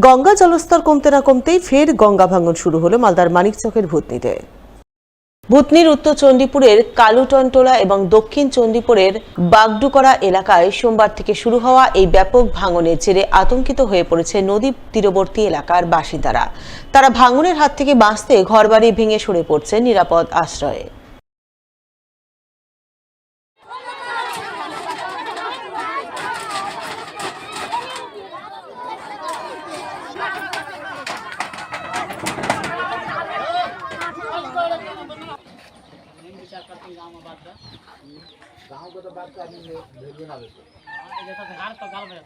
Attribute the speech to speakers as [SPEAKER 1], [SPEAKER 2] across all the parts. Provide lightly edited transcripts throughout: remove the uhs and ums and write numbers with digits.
[SPEAKER 1] গঙ্গা জলস্তর কমতে না কমতেই ফের গঙ্গা ভাঙন শুরু হলো মালদার মানিকচকের ভূতনিতে। ভূতনির উত্তর চণ্ডীপুরের কালুটনটোলা এবং দক্ষিণ চণ্ডীপুরের বাগডুকরা এলাকায় সোমবার থেকে শুরু হওয়া এই ব্যাপক ভাঙনের জেরে আতঙ্কিত হয়ে পড়েছে নদী তীরবর্তী এলাকার বাসিন্দারা। তারা ভাঙনের হাত থেকে বাঁচতে ঘরবাড়ি ভেঙে সরে পড়ছেন নিরাপদ আশ্রয়ে।
[SPEAKER 2] गाँव को तो बात का भेज ना देते घर तो गाल में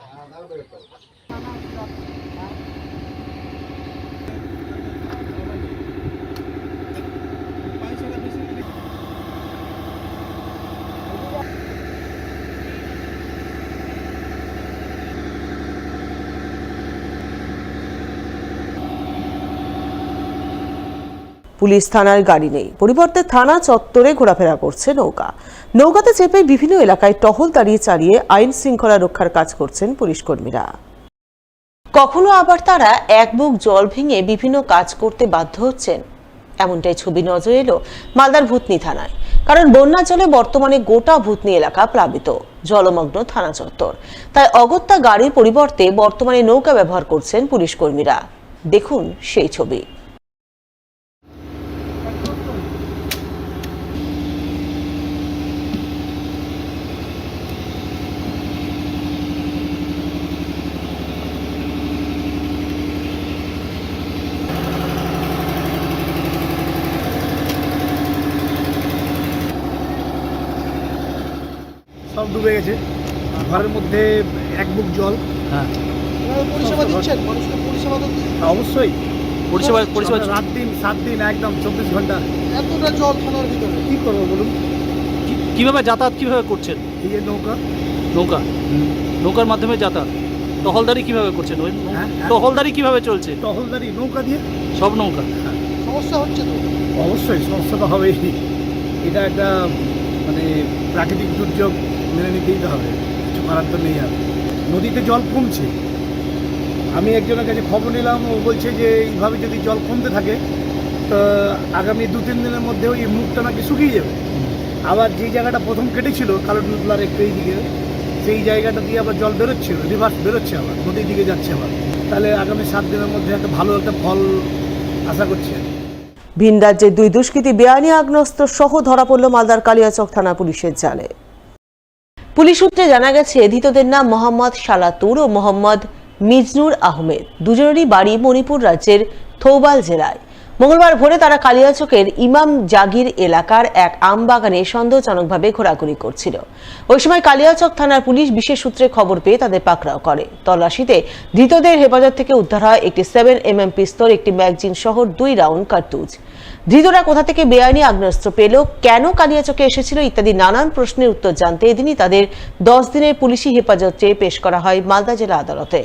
[SPEAKER 1] পুলিশ থানার গাড়ি নেই, পরিবর্তে থানা চত্বরে ঘোরাফেরা করছে নৌকা। নৌকাতে চেপে বিভিন্ন এলাকায় টহল দাঁড়িয়ে চালিয়ে আইন শৃঙ্খলা রক্ষার কাজ করছেন পুলিশ কর্মীরা। কখনো আবার তারা এক বুক জল ভেঙে বিভিন্ন কাজ করতে বাধ্য হচ্ছেন, এমনটাই ছবি নজরে এলো মালদার ভূতনি থানায়। কারণ বন্যা জলে বর্তমানে গোটা ভূতনি এলাকা প্লাবিত, জলমগ্ন থানা চত্বর। তাই অগত্যা গাড়ির পরিবর্তে বর্তমানে নৌকা ব্যবহার করছেন পুলিশ কর্মীরা। দেখুন সেই ছবি।
[SPEAKER 3] সব ডুবে গেছে, ঘরের মধ্যে এক বুক জল। হ্যাঁ,
[SPEAKER 4] পরিষেবা দিচ্ছেন মানুষকে? পরিষেবা তো
[SPEAKER 3] অবশ্যই
[SPEAKER 4] পরিষেবা
[SPEAKER 3] রাত দিন 7 দিন একদম 24 ঘন্টা।
[SPEAKER 4] এতটা জল থানার ভিতরে
[SPEAKER 3] কি করবো বলুন?
[SPEAKER 4] কিভাবে যাতায়াত কিভাবে করছেন?
[SPEAKER 3] এই যে নৌকা
[SPEAKER 4] নৌকার মাধ্যমে যাতায়াত। টহলদারি কিভাবে করছেন? টহলদারি কিভাবে চলছে?
[SPEAKER 3] টহলদারি নৌকা দিয়ে
[SPEAKER 4] সব নৌকা।
[SPEAKER 3] সমস্যা হচ্ছে তো? অবশ্যই সমস্যা তো হবেই, এটা একটা মানে প্রাকৃতিক দুর্যোগ, মেনে নিতেই তো হবে, কিছু করার তো নেই। আর নদীতে জল কমছে, আমি একজনের কাছে খবর নিলাম, ও বলছে যে এইভাবে যদি জল কমতে থাকে তো আগামী 2-3 দিনের মধ্যে ওই মুখটা নাকি শুকিয়ে যাবে। আবার যে জায়গাটা প্রথম কেটেছিল কালোটুলার একটু এই দিকে, সেই জায়গাটা দিয়ে আবার জল বেরোচ্ছিল, রিভার্স বেরোচ্ছে, আবার নদীর দিকে যাচ্ছে আবার। তাহলে আগামী 7 দিনের মধ্যে একটা ভালো একটা ফল আশা করছি।
[SPEAKER 1] ভিন রাজ্যের 2 দুষ্কৃতী বেআইনি আগ্নেয়াস্ত্র সহ ধরা পড়ল মালদার কালিয়াচক থানা পুলিশের জালে। পুলিশ সূত্রে জানা গেছে, ধৃতদের নাম মোহাম্মদ সালাতুর ও মোহাম্মদ মিজনুর আহমেদ। দুজনেরই বাড়ি মণিপুর রাজ্যের থৌবাল জেলায়। মঙ্গলবার ভোরে তারা কালিয়াচকের ইমাম জাগির এলাকার এক আম বাগানে সন্দেহজনকভাবে ঘোরাঘুরি করছিল। ওই সময় কালিয়াচক থানার পুলিশ বিশেষ সূত্রে খবর পেয়ে তাদের পাকড়াও করে। তল্লাশিতে ধৃতদের হেফাজত থেকে উদ্ধার হয় একটি 7mm পিস্তল, একটি ম্যাগজিন সহ 2 রাউন্ড কার্তুজ। ধৃতরা কোথা থেকে বেআইনি আগ্নেয়াস্ত্র পেল, কেন কালিয়াচকে এসেছিল ইত্যাদি নানান প্রশ্নের উত্তর জানতে এদিনই তাদের 10 দিনের পুলিশি হেফাজত চেয়ে পেশ করা হয় মালদা জেলা আদালতে।